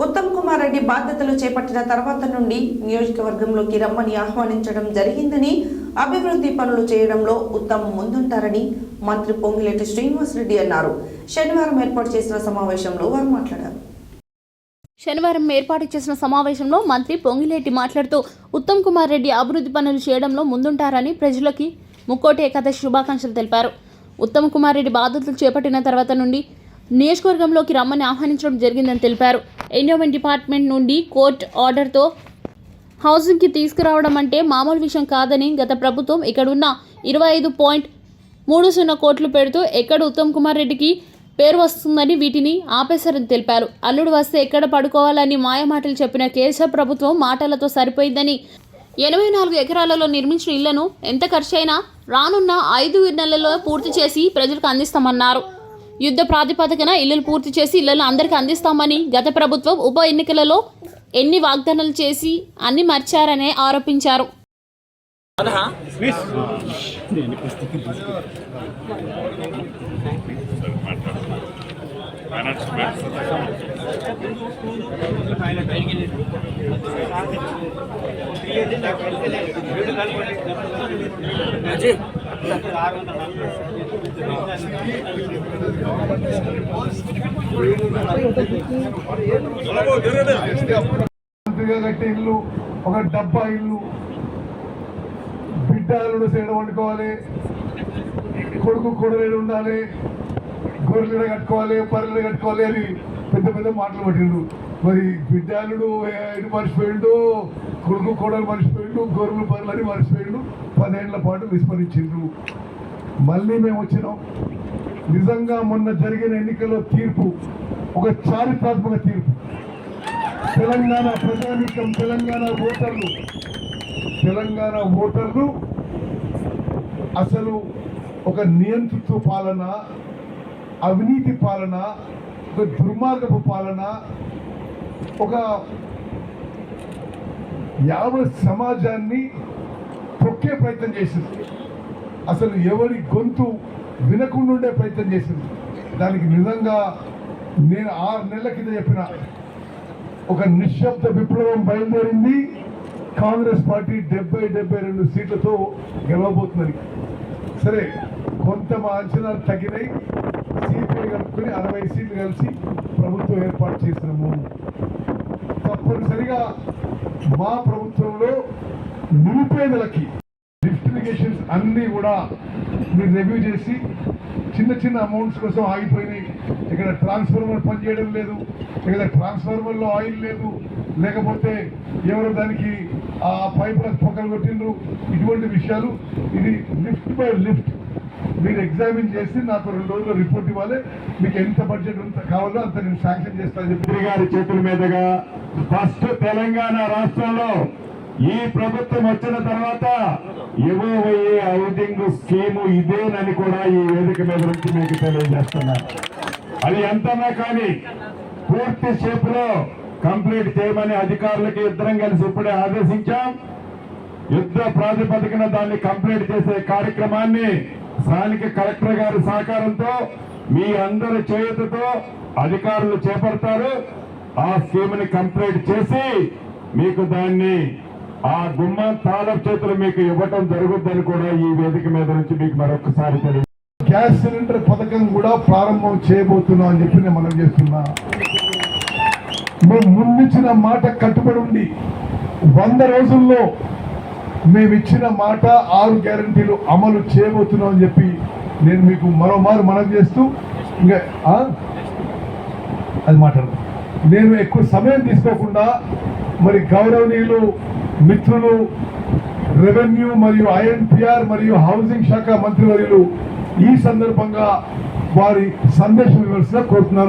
ఉత్తమ్ కుమార్ రెడ్డి బాధ్యతలు చేపట్టిన తర్వాత నుండి నియోజకవర్గంలోకి రమ్మని ఆహ్వానించడం జరిగిందని, అభివృద్ధి పనులు చేయడంలో ఉత్తమ్ ముందుంటారని మంత్రి పొంగిలేటి శ్రీనివాసరెడ్డి అన్నారు. శనివారం ఏర్పాటు చేసిన సమావేశంలో వారు మాట్లాడారు. మంత్రి పొంగిలేటి మాట్లాడుతూ ఉత్తమ్ కుమార్ రెడ్డి అభివృద్ధి పనులు చేయడంలో ముందుంటారని ప్రజలకి ముక్కోటి ఏకాదశి శుభాకాంక్షలు తెలిపారు. ఉత్తమ్ కుమార్ రెడ్డి బాధ్యతలు చేపట్టిన తర్వాత నుండి నియోజకవర్గంలోకి రమ్మని ఆహ్వానించడం జరిగిందని తెలిపారు. ఎండోమెంట్ డిపార్ట్మెంట్ నుండి కోర్టు ఆర్డర్తో హౌసింగ్కి తీసుకురావడం అంటే మామూలు విషయం కాదని, గత ప్రభుత్వం ఇక్కడున్న 25.30 కోట్లు పెడుతూ ఎక్కడ ఉత్తమ్ కుమార్ రెడ్డికి పేరు వస్తుందని వీటిని ఆపేశారని తెలిపారు. అల్లుడు వస్తే ఎక్కడ పడుకోవాలని మాయమాటలు చెప్పిన కేసీఆర్ ప్రభుత్వం మాటలతో సరిపోయిందని, 84 ఎకరాలలో నిర్మించిన ఇళ్లను ఎంత ఖర్చైనా రానున్న 5 నెలల్లో పూర్తి చేసి ప్రజలకు అందిస్తామన్నారు. యుద్ధ ప్రాతిపదికన ఇళ్లను పూర్తి చేసి ఇళ్లను అందరికీ అందిస్తామని, గత ప్రభుత్వం ఉప ఎన్నికలలో ఎన్ని వాగ్దానాలు చేసి అన్ని మర్చారని ఆరోపించారు. ఇల్లు, ఒక డబ్బా ఇల్లు, బిడ్డలు సేడ వండుకోవాలి, కొడుకు కొడలేడు ఉండాలి, గొర్రెలు కట్టుకోవాలి, పర్రెలు కట్టుకోవాలి అని పెద్ద పెద్ద మాటలు పట్టిండు. మరి బిడ్డలు ఎటు మర్చిపోయిండు, కొడుకు కొడలు మర్చిపోయిండు, గొర్రెలు పర్రెలు అని మర్చిపోయిండు. 10 ఏళ్ల పాటు విస్మరించిండ్రు. మళ్ళీ మేము వచ్చినాం. నిజంగా మొన్న జరిగిన ఎన్నికల్లో తీర్పు ఒక చారిత్రాత్మక తీర్పు. తెలంగాణ ప్రజానీకం, తెలంగాణ ఓటర్లు అసలు ఒక నియంతృత్వ పాలన, అవినీతి పాలన, ఒక దుర్మార్గపు పాలన, ఒక యావత్ సమాజాన్ని తొక్కే ప్రయత్నం చేసింది. అసలు ఎవరి గొంతు వినకుండా ఉండే ప్రయత్నం చేసింది. దానికి నిజంగా నేను 6 నెలల కింద చెప్పిన ఒక నిశ్శబ్ద విప్లవం బయలుదేరింది. కాంగ్రెస్ పార్టీ 70-72 సీట్లతో గెలవబోతుందని. సరే, కొంత మా అంచనాలు తగ్గినాయి. సిపిఐ కలుపుకొని 60 సీట్లు కలిసి ప్రభుత్వం ఏర్పాటు చేసినాము. తప్పనిసరిగా మా ప్రభుత్వంలో నిరుపేదలకి లిఫ్ట్ ఇరిగేషన్స్ అన్నీ కూడా మీరు రివ్యూ చేసి, చిన్న అమౌంట్స్ కోసం ఆగిపోయినాయి. ఇక్కడ ట్రాన్స్ఫార్మర్ పనిచేయడం లేదు, ఇక్కడ ట్రాన్స్ఫార్మర్లో ఆయిల్ లేదు, లేకపోతే ఎవరో దానికి ఆ పైపులకు పొక్కలు కొట్టిండ్రు. ఇటువంటి విషయాలు, ఇది లిఫ్ట్ బై లిఫ్ట్ మీరు ఎగ్జామిన్ చేసి నాకు 2 రోజుల్లో రిపోర్ట్ ఇవ్వాలి. మీకు ఎంత బడ్జెట్ కావాలో అంత నేను శాంక్షన్ చేస్తానని చెప్పి గారి చేతుల మీదుగా ఫస్ట్ తెలంగాణ రాష్ట్రంలో ఈ ప్రభుత్వం వచ్చిన తర్వాత ఇవ్వబోయే హౌసింగ్ స్కీము ఇదేనని కూడా ఈ వేదిక మీద నుంచి మీకు తెలియజేస్తున్నారు. అది ఎంతన్నా కానీ పూర్తి షేపులో కంప్లీట్ చేయమని అధికారులకి ఇద్దరం కలిసి ఇప్పుడే ఆదేశించాం. యుద్ధ ప్రాతిపదికన దాన్ని కంప్లీట్ చేసే కార్యక్రమాన్ని స్థానిక కలెక్టర్ గారి సహకారంతో మీ అందరి చేతులతో అధికారులు చేపడతారు. ఆ స్కీమ్ ని కంప్లీట్ చేసి మీకు దాన్ని ఆ గుమ్మ తాళం చేతులు మీకు ఇవ్వటం జరుగుద్దని కూడా ఈ వేదిక మీద నుంచి మీకు మరొకసారి తెలియదు. గ్యాస్ సిలిండర్ పథకం కూడా ప్రారంభం చేయబోతున్నాం అని చెప్పి నేను మనం చేస్తున్నా. మేము ముందిచ్చిన మాట కట్టుబడి ఉండి 100 రోజుల్లో మేము ఇచ్చిన మాట 6 గ్యారంటీలు అమలు చేయబోతున్నాం అని చెప్పి నేను మీకు మరోమారు మనవి చేస్తూ, ఇంకా అది మాట్లాడదు. నేను ఎక్కువ సమయం తీసుకోకుండా మరి గౌరవనీయులు మిత్రులు రెవెన్యూ మరియు ఐఎన్పిఆర్ మరియు హౌసింగ్ శాఖ మంత్రివర్యులు ఈ సందర్భంగా వారి సందేశం ఇవ్వాల్సిన కోరుతున్నాను.